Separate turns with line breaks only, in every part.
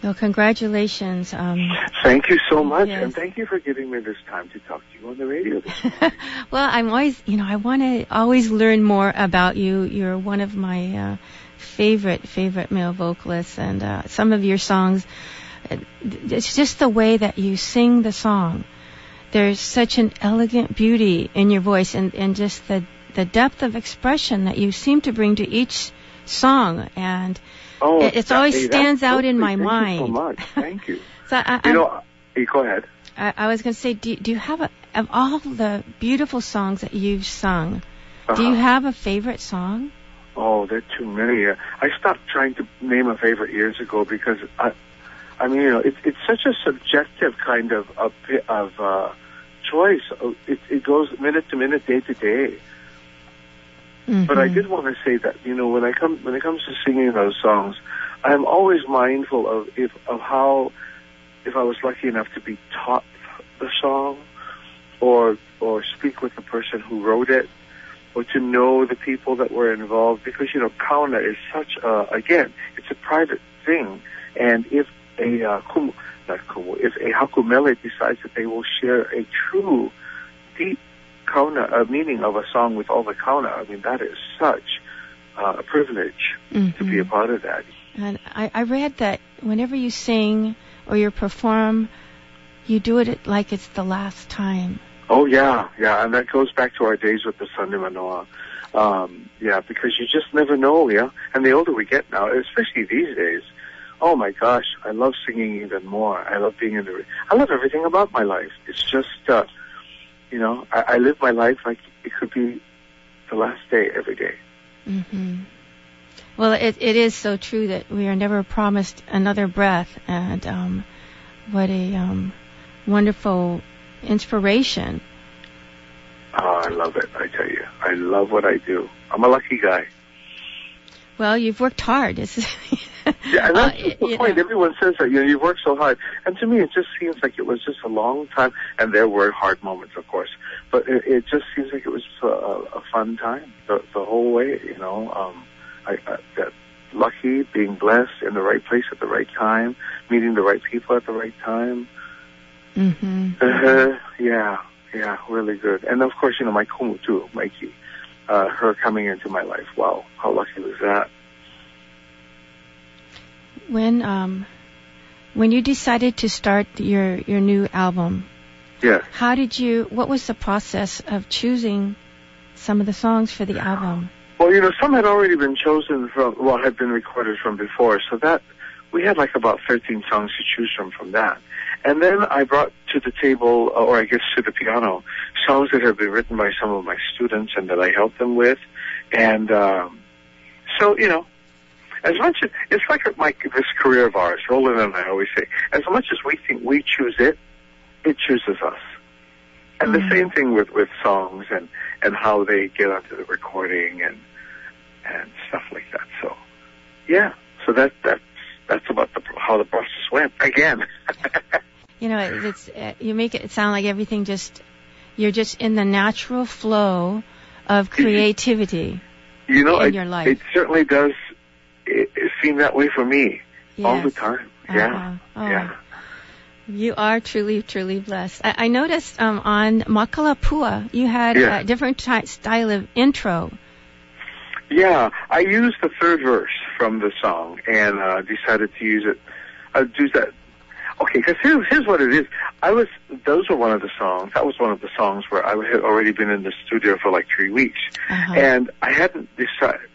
Well, congratulations.
Thank you so much,
yes.
and thank you for giving me this time to talk to you on the radio.
Well, I'm always, I want to always learn more about you. You're one of my favorite male vocalists, and some of your songs, it's just the way that you sing the song. There's such an elegant beauty in your voice, and just the depth of expression that you seem to bring to each song, and it always stands out in my mind.
Thank you so much. Thank you.
So
you go ahead.
I was going to say, do you have of all the beautiful songs that you've sung, do you have a favorite song?
Oh, there are too many. I stopped trying to name a favorite years ago because it's such a subjective kind of choice. It goes minute to minute, day to day. Mm-hmm. But I did want to say that when it comes to singing those songs, I'm always mindful of how if I was lucky enough to be taught the song, or speak with the person who wrote it, or to know the people that were involved, because kauna is such it's a private thing, and if a hakumele decides that they will share a true deep kauna, meaning of a song with all the kauna, that is such a privilege to be a part of that.
And I read that whenever you sing or you perform, you do it like it's the last time.
Oh, yeah, and that goes back to our days with the Sunday Manoa. Because you just never know, and the older we get now, especially these days, oh my gosh, I love singing even more. I love being I love everything about my life. It's just, I live my life like it could be the last day every day.
Mm-hmm. Well, it is so true that we are never promised another breath, and what a wonderful inspiration.
Oh, I love it, I tell you. I love what I do. I'm a lucky guy.
Well, you've worked hard.
Yeah, and that's just the point. Everyone says that, you've worked so hard. And to me, it just seems like it was just a long time. And there were hard moments, of course. But it just seems like it was a fun time the whole way, I got lucky, being blessed, in the right place at the right time, meeting the right people at the right time.
Mm-hmm.
Yeah, really good. And of course, my kumu too, Mikey, her coming into my life. Wow, how lucky was that?
When you decided to start your new album, what was the process of choosing some of the songs for the album?
Well, some had already been chosen had been recorded from before, so that we had like about 13 songs to choose from that. And then I brought to the table, or I guess to the piano, songs that have been written by some of my students and that I helped them with. And as much as it's like this career of ours, Roland and I always say, as much as we think we choose it, it chooses us. And the same thing with songs and how they get onto the recording and stuff like that. So, so that's about how the process went again.
You make it sound like everything you're just in the natural flow of creativity in your life.
It certainly does. It seemed that way for me all the time. Yeah.
You are truly, truly blessed. I noticed on Makalapua you had a different style of intro.
Yeah, I used the third verse from the song and decided to use it. Do that. Okay, because here's what it is. Those were one of the songs. That was one of the songs where I had already been in the studio for like 3 weeks, and I hadn't decided.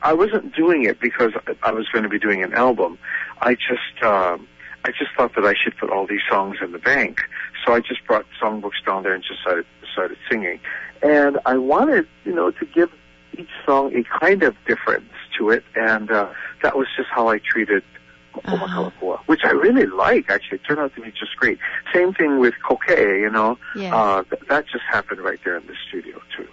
I wasn't doing it because I was going to be doing an album. I just thought that I should put all these songs in the bank. So I just brought songbooks down there and just started singing. And I wanted, to give each song a kind of difference to it. And that was just how I treated Makalapua, which I really like, actually. It turned out to be just great. Same thing with Koke, that just happened right there in the studio, too.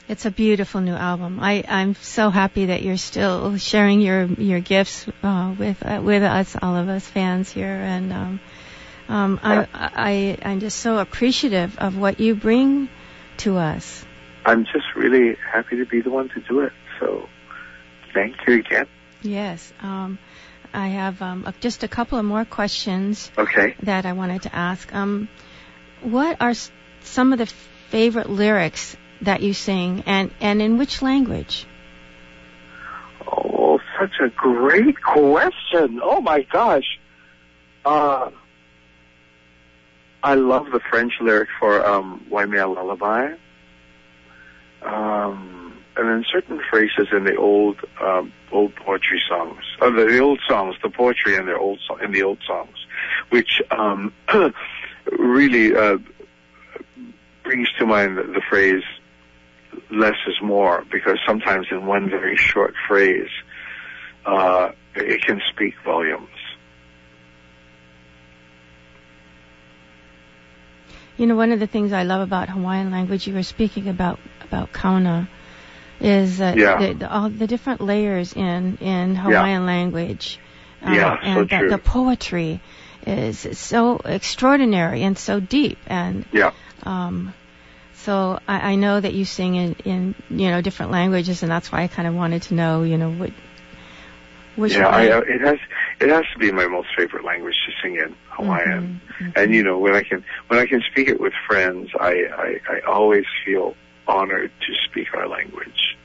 It's a beautiful new album. I'm so happy that you're still sharing your gifts with us, all of us fans here, and I'm just so appreciative of what you bring to us.
I'm just really happy to be the one to do it. So, thank you again.
Yes. I have just a couple of more questions.
Okay.
That I wanted to ask. What are some of the favorite lyrics that you sing, and in which language?
Oh, such a great question. Oh, my gosh. I love the French lyric for Waimea Lullaby. And then certain phrases in the old poetry songs, the old songs, the poetry in the old songs, which really brings to mind the phrase "less is more," because sometimes in one very short phrase, it can speak volumes.
You know, one of the things I love about Hawaiian language, you were speaking about kauna, is all the different layers in Hawaiian language.
And
so the poetry is so extraordinary and so deep. And so I know that you sing in different languages, and that's why I kind of wanted to know, which
it has to be my most favorite language to sing in, Hawaiian.
Mm-hmm.
And when I can speak it with friends, I always feel honored to speak our language.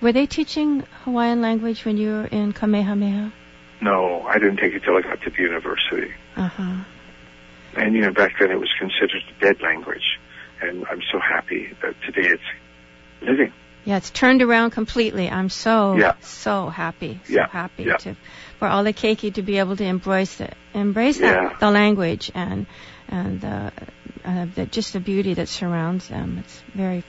Were they teaching Hawaiian language when you were in Kamehameha?
No, I didn't take it till I got to the university.
Uh-huh.
And back then it was considered a dead language, and I'm so happy that today it's living.
Yeah, it's turned around completely. I'm so happy, for all the keiki to be able to embrace the language and just the beauty that surrounds them. It's very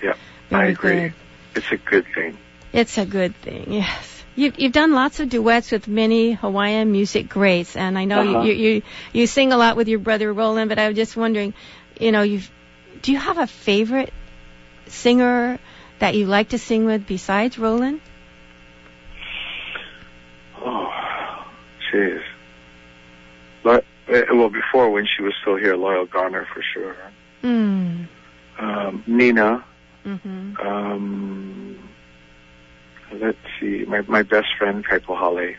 I agree.
good.
It's a good thing.
It's a good thing. Yes. You've done lots of duets with many Hawaiian music greats, and I know you sing a lot with your brother Roland. But I was just wondering, do you have a favorite singer that you like to sing with besides Roland?
Oh, jeez. But before, when she was still here, Loyal Garner for sure. Nina.
Mm-hmm.
Let's see, my best friend Kaipohale.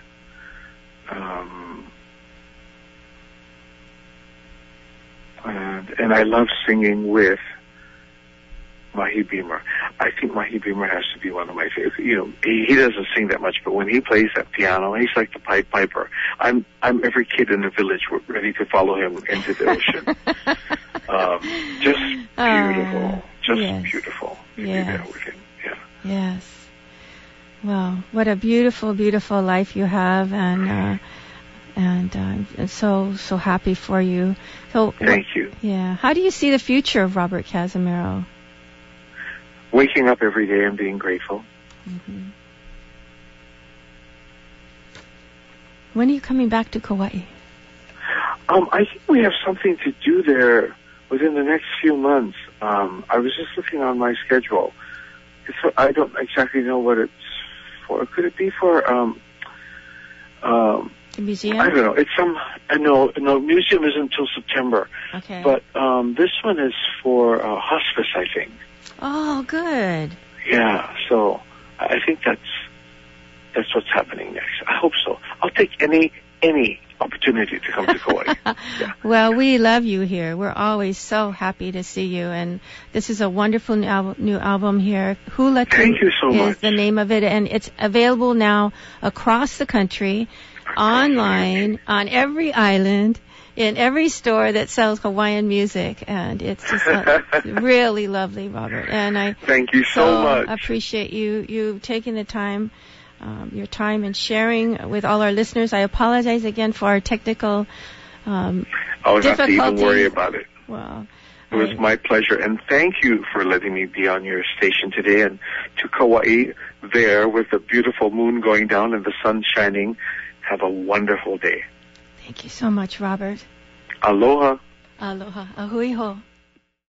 And I love singing with Mahi Beamer. I think Mahi Beamer has to be one of my favorites. He doesn't sing that much, but when he plays that piano, he's like the Pied Piper. I'm every kid in the village ready to follow him into the ocean. Just beautiful. Beautiful to be there with him. Yeah.
Yes. Well, what a beautiful, beautiful life you have, and I'm so happy for you. So,
thank you.
Yeah. How do you see the future of Robert Cazimero?
Waking up every day and being grateful.
Mm-hmm. When are you coming back to Kauai?
I think we have something to do there within the next few months. I was just looking on my schedule. I don't exactly know what it's for. Could it be for
the museum?
I don't know. It's no museum isn't until September.
Okay.
But this one is for hospice, I think.
Oh, good.
Yeah. So I think that's what's happening next. I hope so. I'll take any opportunity to come to Kauai. Yeah.
Well, we love you here. We're always so happy to see you. And this is a wonderful new album here. Hula
Thank you so much.
Is the name of it. And it's available now across the country, online, on every island, in every store that sells Hawaiian music. And it's just really lovely, Robert. And I
thank you so much.
Appreciate you taking the time. Your time and sharing with all our listeners. I apologize again for our technical
difficulties. Not to even worry about it.
Well,
it was my pleasure, and thank you for letting me be on your station today. And to Kauai, there with the beautiful moon going down and the sun shining, have a wonderful day.
Thank you so much, Robert.
Aloha.
Aloha. Ahui ho.